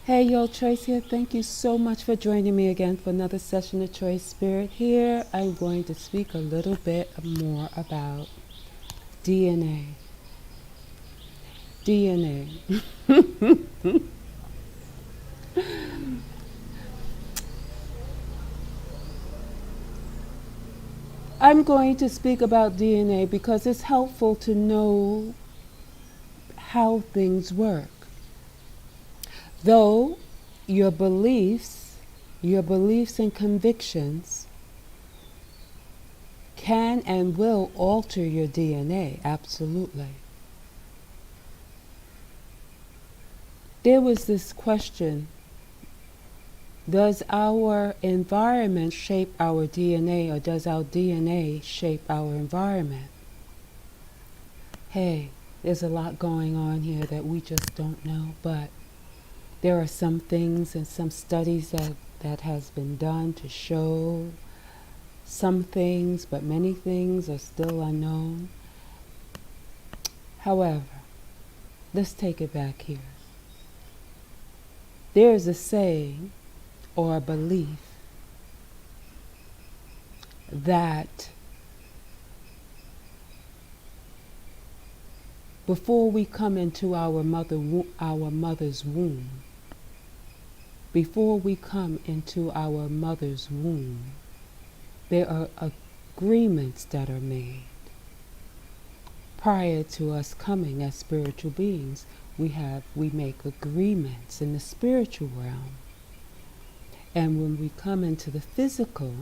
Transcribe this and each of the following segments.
Hey, yo, Choice here. Thank you so much for joining me again for another session of Choice Spirit. Here, I'm going to speak a little bit more about DNA. DNA. I'm going to speak about DNA because it's helpful to know how things work. Though your beliefs and convictions can and will alter your DNA, absolutely. There was this question, does our environment shape our DNA, or does our DNA shape our environment? Hey, there's a lot going on here that we just don't know, but there are some things and some studies that has been done to show some things, but many things are still unknown. However, let's take it back here. There is a saying or a belief that before we come into our mother's womb, there are agreements that are made. Prior to us coming as spiritual beings, we make agreements in the spiritual realm. And when we come into the physical,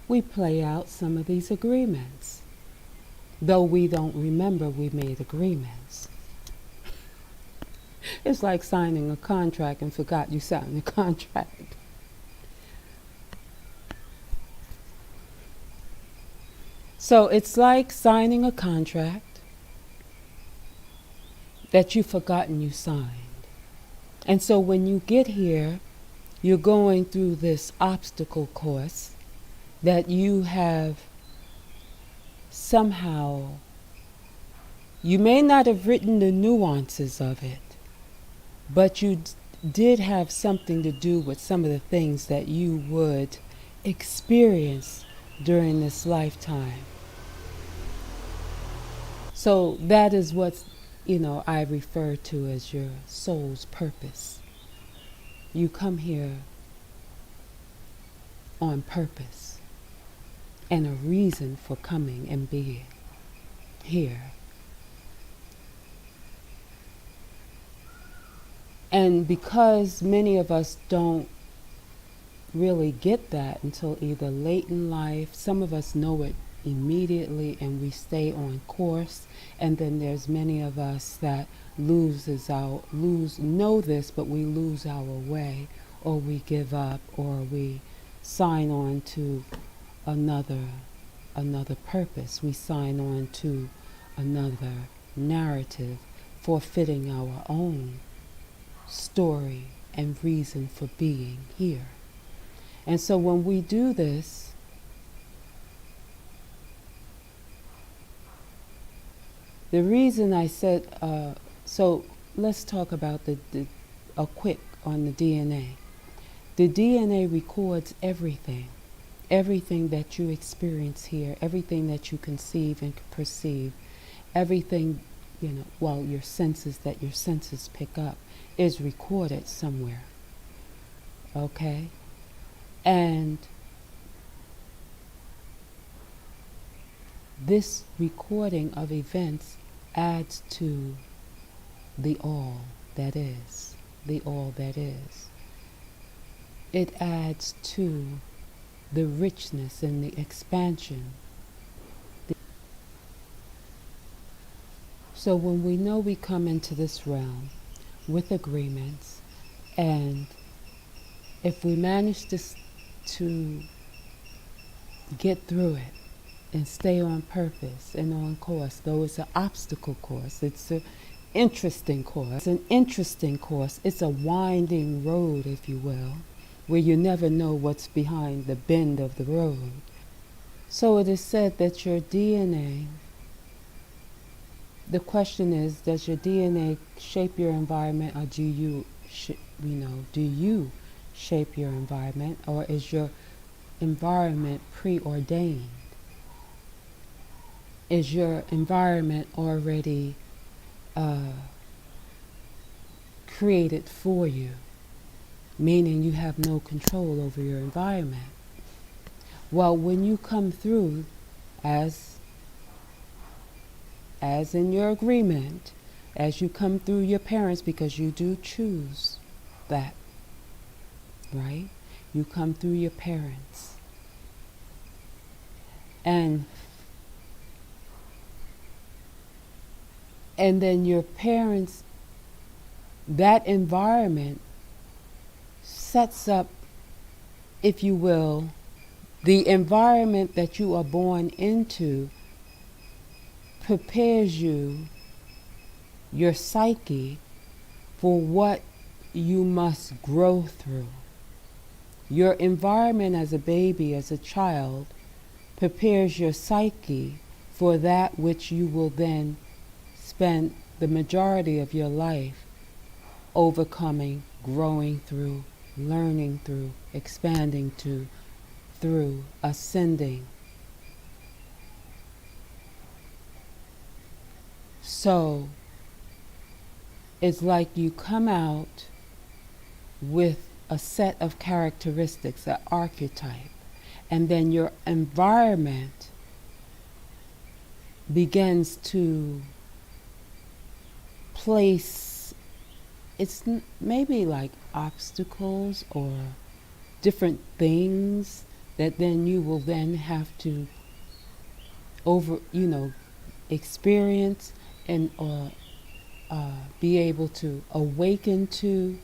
we play out some of these agreements, though we don't remember we made agreements. It's like signing a contract and forgot you signed the contract. So it's like signing a contract that you've forgotten you signed. And so when you get here, you're going through this obstacle course that you have somehow, you may not have written the nuances of it, but you did have something to do with some of the things that you would experience during this lifetime. So that is what, I refer to as your soul's purpose. You come here on purpose and a reason for coming and being here. And because many of us don't really get that until either late in life, some of us know it immediately and we stay on course, and then there's many of us that know this, but we lose our way, or we give up, or we sign on to another purpose. We sign on to another narrative, forfeiting our own story and reason for being here. And so when we do this, the reason I said, so let's talk about a quick on the DNA. The DNA records everything that you experience here, everything that you conceive and perceive, everything, your senses pick up is recorded somewhere. Okay? And this recording of events adds to the all that is. The all that is. It adds to the richness and the expansion. So when we know we come into this realm with agreements, and if we manage to get through it and stay on purpose and on course, though it's an obstacle course, it's an interesting course. It's a winding road, if you will, where you never know what's behind the bend of the road. So it is said that your DNA the question is, does your DNA shape your environment, or do you shape your environment, or is your environment preordained? Is your environment already created for you, meaning you have no control over your environment? Well, when you come through, as in your agreement, as you come through your parents, because you do choose that, right? You come through your parents. And then your parents, that environment sets up, if you will, the environment that you are born into prepares you, your psyche, for what you must grow through. Your environment as a baby, as a child, prepares your psyche for that which you will then spend the majority of your life overcoming, growing through, learning through, expanding through, ascending. So it's like you come out with a set of characteristics, an archetype, and then your environment begins to place, it's maybe like obstacles or different things that then you will then have to experience and be able to awaken to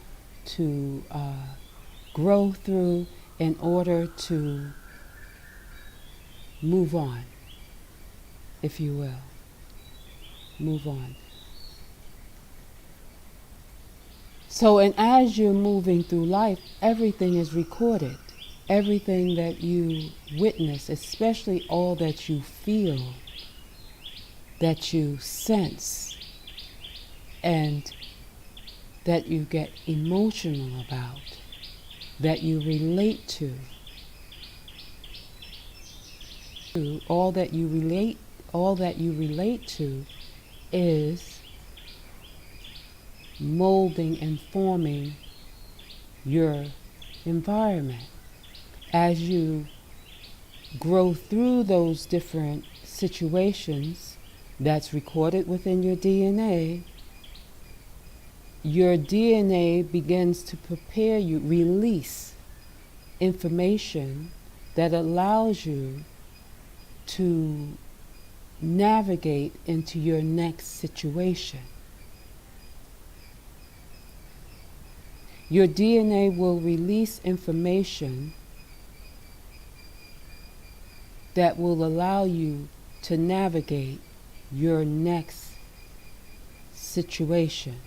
grow through in order to move on, if you will. Move on. So, and as you're moving through life, everything is recorded. Everything that you witness, especially all that you feel, that you sense, and that you get emotional about, that you relate to. All that you relate to is molding and forming your environment. As you grow through those different situations that's recorded within your DNA begins to prepare you, release information that allows you to navigate into your next situation. Your DNA will release information that will allow you to navigate your next situation.